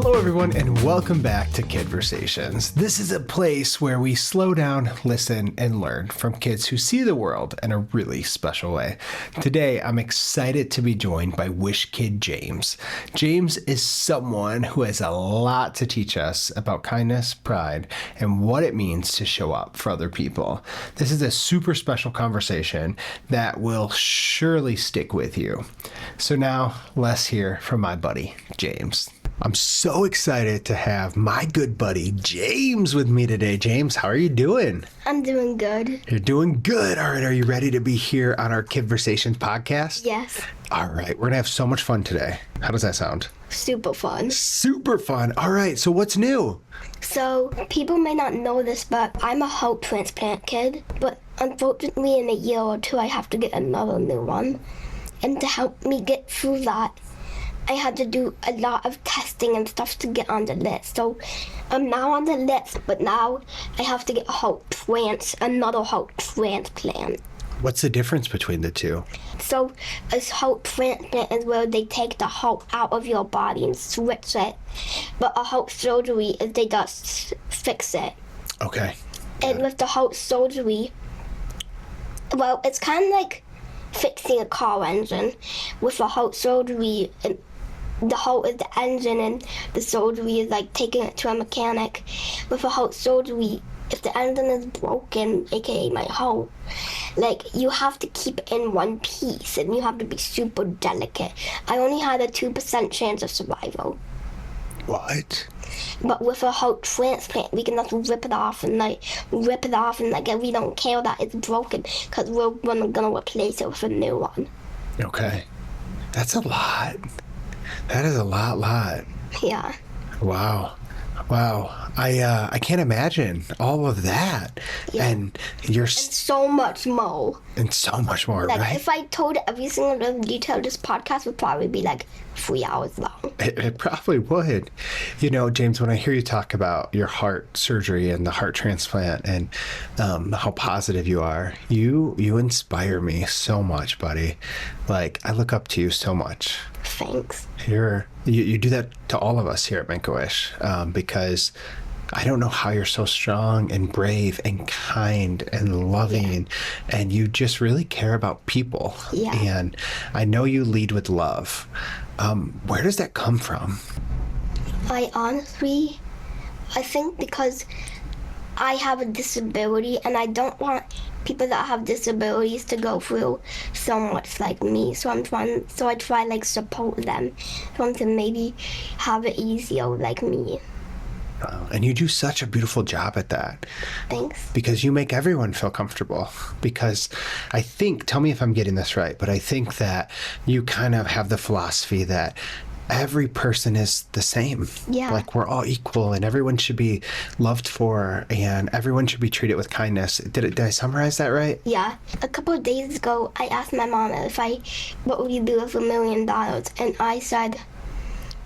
Hello, everyone, and welcome back to Kidversations. This is a place where we slow down, listen, and learn from kids who see the world in a really special way. Today, I'm excited to be joined by Wish Kid James. James is someone who has a lot to teach us about kindness, pride, and what it means to show up for other people. This is a super special conversation that will surely stick with you. So now, let's hear from my buddy, James. I'm so excited to have my good buddy, James, with me today. James, how are you doing? I'm doing good. You're doing good. All right, are you ready to be here on our Kidversations podcast? Yes. All right, we're going to have so much fun today. How does that sound? Super fun. Super fun. All right, so what's new? So, people may not know this, but I'm a heart transplant kid. But unfortunately, in a year or two, I have to get another new one. And to help me get through that, I had to do a lot of testing and stuff to get on the list. So I'm now on the list, but now I have to get another heart transplant. What's the difference between the two? So a heart transplant is where they take the heart out of your body and switch it. But a heart surgery is they just fix it. Okay. And with the heart surgery, well, it's kind of like fixing a car engine. With a heart surgery, and the heart is the engine and the surgery is like taking it to a mechanic. With a heart surgery, if the engine is broken, aka my heart, like you have to keep it in one piece and you have to be super delicate. I only had a 2% chance of survival. What? But with a heart transplant, we can just rip it off and we don't care that it's broken because we're gonna replace it with a new one. Okay. That's a lot. That is a lot. Yeah. Wow. I can't imagine all of that. Yeah. And So much more. And so much more, Like, right? if I told every single little detail, this podcast would probably be like 3 hours long. It probably would. You know, James, when I hear you talk about your heart surgery and the heart transplant and how positive you are, you inspire me so much, buddy. Like, I look up to you so much. Thanks. You do that to all of us here at Make-A-Wish because I don't know how you're so strong and brave and kind and loving, and you just really care about people. Yeah. And I know you lead with love. Where does that come from? I think because I have a disability and I don't want people that have disabilities to go through so much like me. So I try like support them. So I to maybe have it easier like me. And you do such a beautiful job at that. Thanks. Because you make everyone feel comfortable. Because I think, tell me if I'm getting this right, but I think that you kind of have the philosophy that every person is the same. Yeah. Like we're all equal and everyone should be loved for and everyone should be treated with kindness. Did I summarize that right? Yeah. A couple of days ago, I asked my mom what would you do with $1 million? And I said,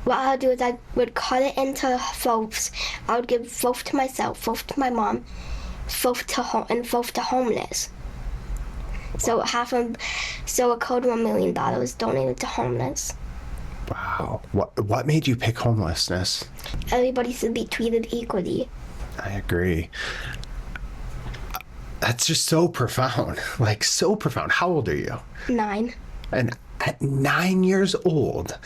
what I would do is I would cut it into fourths. I would give fourth to myself, fourth to my mom, fourth to homeless. So a quarter of $1 million donated to homeless. Wow. What made you pick homelessness? Everybody should be treated equally. I agree. That's just so profound. Like so profound. How old are you? 9. And at 9 years old,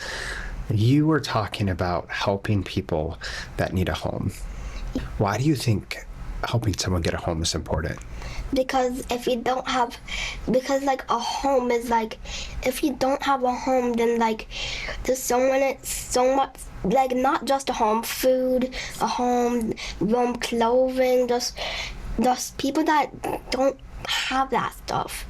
you were talking about helping people that need a home. Why do you think helping someone get a home is important? Because if you don't have a home is like, if you don't have a home, then like there's so much, like not just a home, food, a home, warm clothing, just people that don't have that stuff.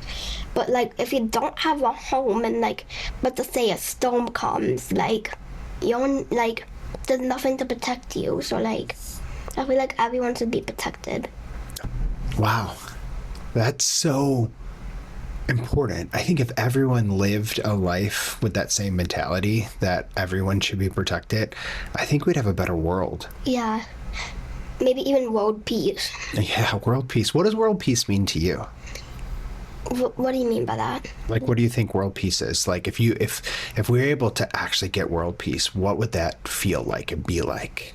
But like if you don't have a home and like, but to say a storm comes, like there's nothing to protect you. So like I feel like everyone should be protected. Wow. That's so important. I think if everyone lived a life with that same mentality that everyone should be protected, I think we'd have a better world. Yeah. Maybe even world peace. Yeah, world peace. What does world peace mean to you? What do you mean by that? Like, what do you think world peace is? Like, if we were able to actually get world peace, what would that feel like and be like?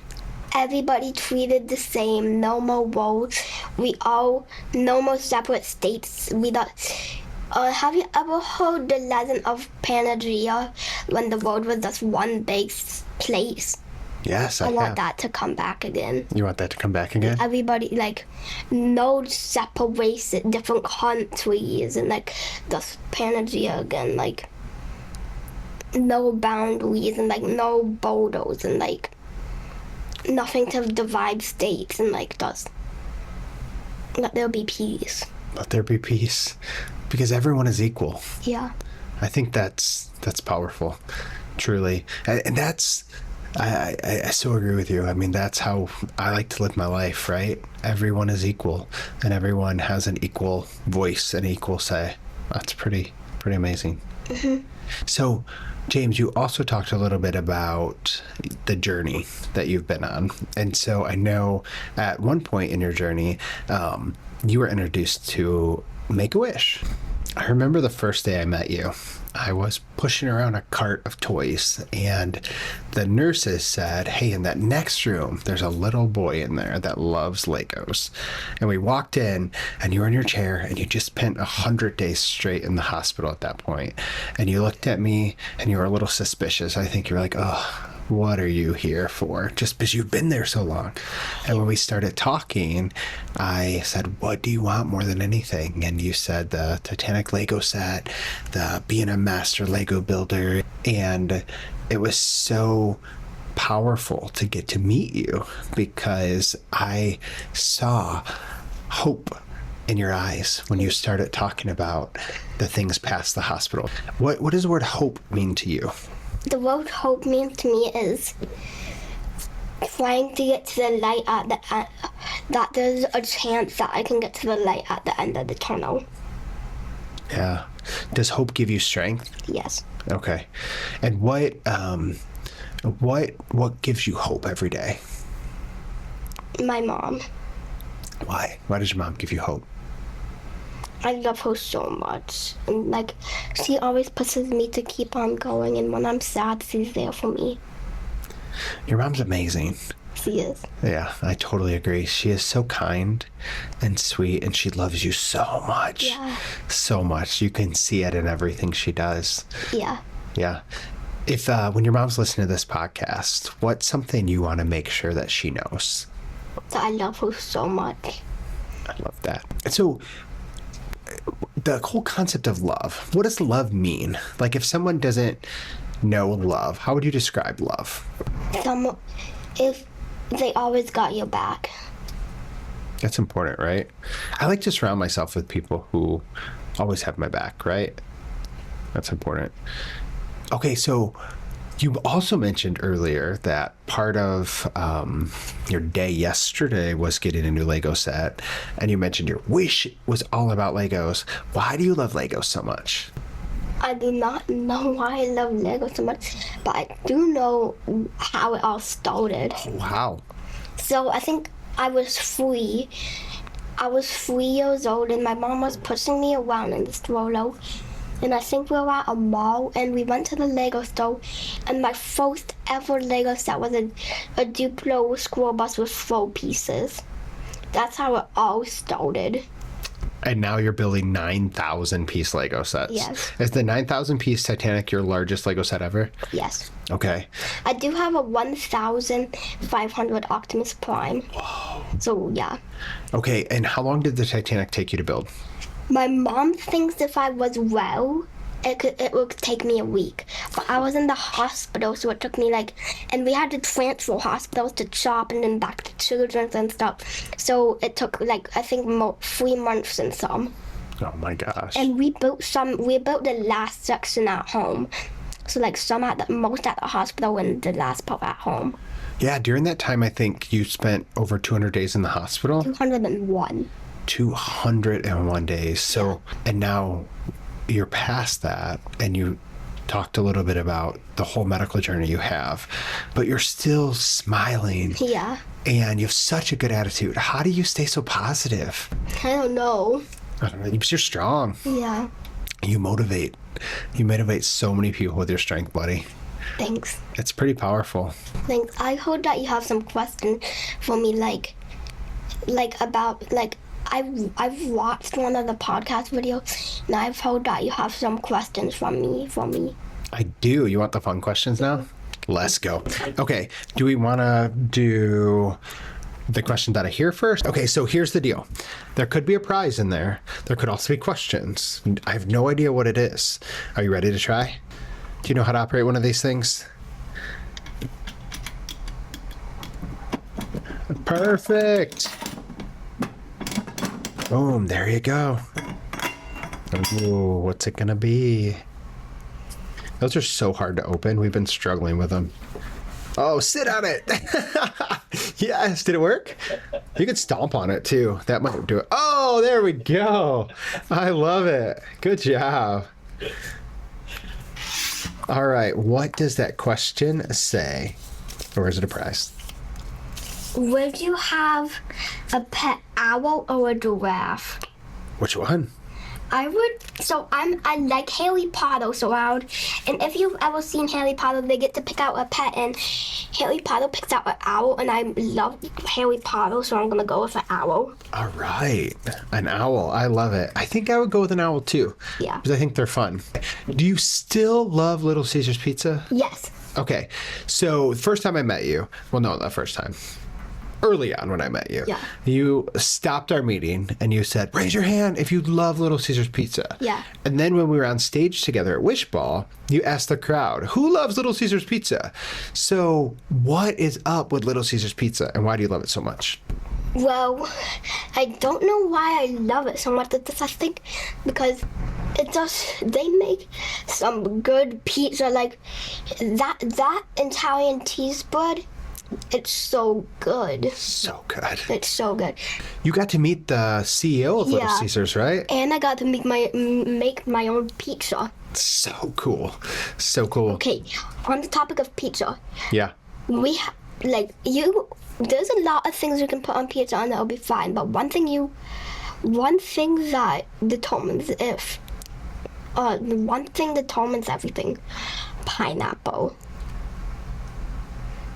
Everybody treated the same, no more roads. No more separate states. Have you ever heard the legend of Pangaea when the world was just one big place? Yes, I have. want that to come back again. You want that to come back again? Everybody, like, no separation, different countries, and, like, just Pangaea again, like, no boundaries, and, like, no borders, and, like, nothing to divide states, and, like, just let there be peace. Let there be peace. Because everyone is equal. Yeah. I think that's powerful, truly. And that's... I so agree with you. I mean, that's how I like to live my life, right? Everyone is equal, and everyone has an equal voice and equal say. That's pretty amazing. Mm-hmm. So, James, you also talked a little bit about the journey that you've been on. And so I know at one point in your journey, you were introduced to Make-A-Wish. I remember the first day I met you. I was pushing around a cart of toys, and the nurses said, hey, in that next room, there's a little boy in there that loves Legos. And we walked in, and you were in your chair, and you just spent 100 days straight in the hospital at that point. And you looked at me, and you were a little suspicious. I think you were like, oh, what are you here for? Just because you've been there so long. And when we started talking, I said, what do you want more than anything? And you said the Titanic Lego set, the being a master Lego builder. And it was so powerful to get to meet you because I saw hope in your eyes when you started talking about the things past the hospital. What does the word hope mean to you? The word hope means to me is trying to get to the light at the end, that there's a chance that I can get to the light at the end of the tunnel. Yeah. Does hope give you strength? Yes. Okay. And what gives you hope every day? My mom. Why? Why does your mom give you hope? I love her so much. And, like, she always pushes me to keep on going. And when I'm sad, she's there for me. Your mom's amazing. She is. Yeah, I totally agree. She is so kind and sweet, and she loves you so much. Yeah. So much. You can see it in everything she does. Yeah. Yeah. If when your mom's listening to this podcast, what's something you want to make sure that she knows? That I love her so much. I love that. So, the whole concept of love, what does love mean? Like, if someone doesn't know love, how would you describe love? If they always got your back. That's important, right? I like to surround myself with people who always have my back, right? That's important. Okay, so you also mentioned earlier that part of your day yesterday was getting a new Lego set, and you mentioned your wish was all about Legos. Why do you love Legos so much? I do not know why I love Lego so much, but I do know how it all started. Oh, wow. So I think I was 3. I was 3 years old, and my mom was pushing me around in the stroller. And I think we were at a mall, and we went to the Lego store, and my first ever Lego set was a Duplo school bus with 4 pieces. That's how it all started. And now you're building 9,000 piece Lego sets. Yes. Is the 9,000 piece Titanic your largest Lego set ever? Yes. Okay. I do have a 1,500 Optimus Prime. Whoa. So, yeah. Okay, and how long did the Titanic take you to build? My mom thinks if I was well, it would take me a week. But I was in the hospital, so it took me and we had to transfer hospitals to CHOP and then back to Children's and stuff. So it took I think 3 months and some. Oh my gosh. And we built the last section at home. So some most at the hospital and the last part at home. Yeah, during that time, I think you spent over 200 days in the hospital. 201. 201 days. So, and now you're past that, and you talked a little bit about the whole medical journey you have, but you're still smiling. Yeah. And you have such a good attitude. How do you stay so positive? I don't know. I don't know. You're strong. Yeah. You motivate. You motivate so many people with your strength, buddy. Thanks. It's pretty powerful. Thanks. I hope that you have some questions for me, like about like I've watched one of the podcast videos, and I've heard that you have some questions from me. I do. You want the fun questions now? Let's go. Okay. Do we want to do the question that I hear first? Okay, so here's the deal. There could be a prize in there. There could also be questions. I have no idea what it is. Are you ready to try? Do you know how to operate one of these things? Perfect. Boom, there you go. Ooh, what's it gonna be? Those are so hard to open. We've been struggling with them. Oh, sit on it. Yes, did it work? You could stomp on it too. That might do it. Oh, there we go. I love it. Good job. All right, what does that question say? Or is it a prize? Would you have a pet owl or a giraffe? Which one? I like Harry Potter, and if you've ever seen Harry Potter, they get to pick out a pet, and Harry Potter picks out an owl, and I love Harry Potter, so I'm gonna go with an owl. All right, an owl. I love it. I think I would go with an owl too. Yeah. Because I think they're fun. Do you still love Little Caesars pizza? Yes. Okay, so the first time I met you, well, no, not first time. Early on when I met you, Yeah. You stopped our meeting and you said, raise your hand if you love Little Caesars pizza. Yeah. And then when we were on stage together at Wishball, you asked the crowd, who loves Little Caesars pizza? So what is up with Little Caesars pizza and why do you love it so much? Well, I don't know why I love it so much. I think because they make some good pizza, like that Italian cheese bread. It's so good. So good. It's so good. You got to meet the CEO of Little Yeah. Caesars, right? And I got to make my own pizza. So cool. So cool. Okay, on the topic of pizza, Yeah. there's a lot of things you can put on pizza and that'll be fine. But one thing that determines everything, pineapple.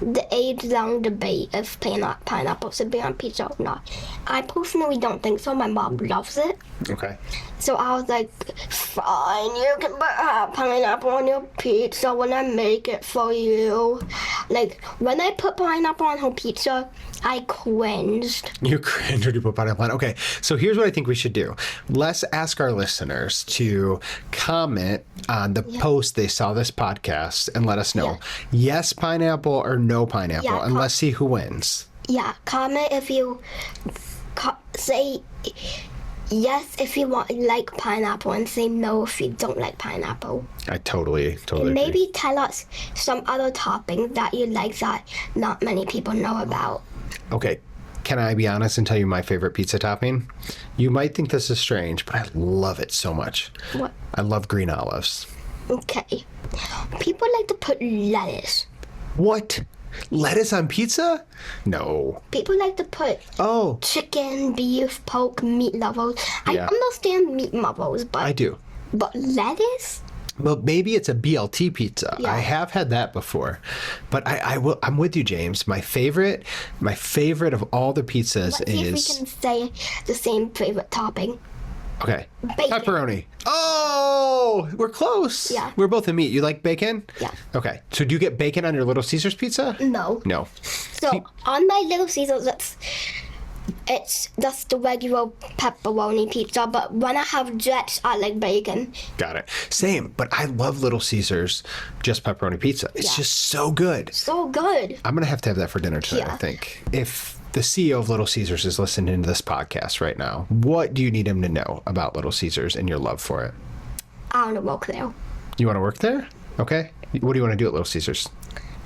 The age-long debate if pineapple should be on pizza or not. I personally don't think so. My mom loves it. Okay. So I was like, fine, you can put pineapple on your pizza when I make it for you. Like, when I put pineapple on her pizza, I cringed. You cringe when you put pineapple on. Okay, so here's what I think we should do. Let's ask our listeners to comment on the post they saw this podcast and let us know. Yes, pineapple or no pineapple, and let's see who wins. Yeah, comment if you say yes if you like pineapple and say no if you don't like pineapple. I totally And maybe agree. tell us some other toppings that you like that not many people know about. Okay, can I be honest and tell you my favorite pizza topping? You might think this is strange, but I love it so much. What? I love green olives. Okay. People like to put lettuce. What? Lettuce on pizza? No. People like to put chicken, beef, pork, meat lovers. I understand meat lovers, but I do. But lettuce? Well, maybe it's a BLT pizza. Yeah. I have had that before, but I'm with you, James. My favorite of all the pizzas Let's see if we is can say the same favorite topping. okay. Bacon. Pepperoni. Oh, we're close. Yeah. We're both in meat. You like bacon? Yeah. Okay. So do you get bacon on your Little Caesars pizza? No. No. So on my Little Caesars, it's just the regular pepperoni pizza, but when I have Jets, I like bacon. Got it. Same, but I love Little Caesars just pepperoni pizza. It's just so good. So good. I'm going to have that for dinner tonight, I think. If the CEO of Little Caesars is listening to this podcast right now, what do you need him to know about Little Caesars and your love for it? I want to work there. You want to work there? Okay. What do you want to do at Little Caesars?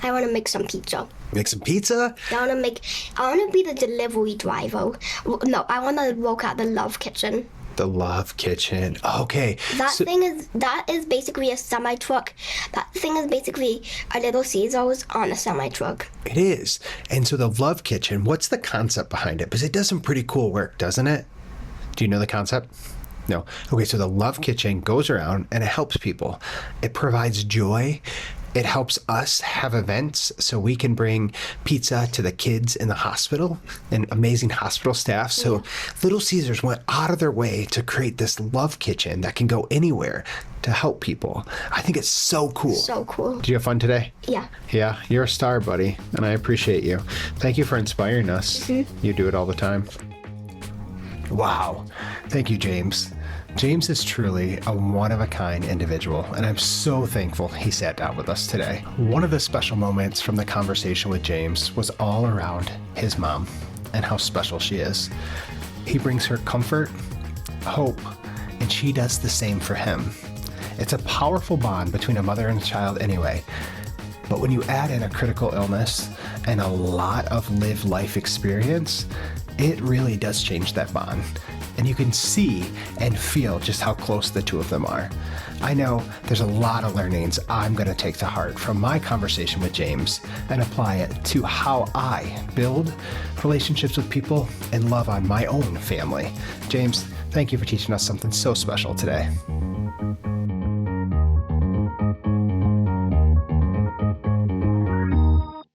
I want to make some pizza. Make some pizza? I want to be the delivery driver. No, I want to work at the Love Kitchen. The Love Kitchen. Okay. That is basically a semi-truck. That thing is basically a Little Caesars on a semi-truck. It is. And so the Love Kitchen, what's the concept behind it? Because it does some pretty cool work, doesn't it? Do you know the concept? No. Okay, so the Love Kitchen goes around and it helps people. It provides joy. It helps us have events so we can bring pizza to the kids in the hospital and amazing hospital staff. So Little Caesars went out of their way to create this Love Kitchen that can go anywhere to help people. I think it's so cool. So cool. Did you have fun today? Yeah. Yeah, you're a star, buddy, and I appreciate you. Thank you for inspiring us. You do it all the time. Wow. Thank you, James. James is truly a one-of-a-kind individual, and I'm so thankful he sat down with us today. One of the special moments from the conversation with James was all around his mom and how special she is. He brings her comfort, hope, and she does the same for him. It's a powerful bond between a mother and a child anyway, but when you add in a critical illness and a lot of live life experience, it really does change that bond. And you can see and feel just how close the two of them are. I know there's a lot of learnings I'm going to take to heart from my conversation with James and apply it to how I build relationships with people and love on my own family. James, thank you for teaching us something so special today.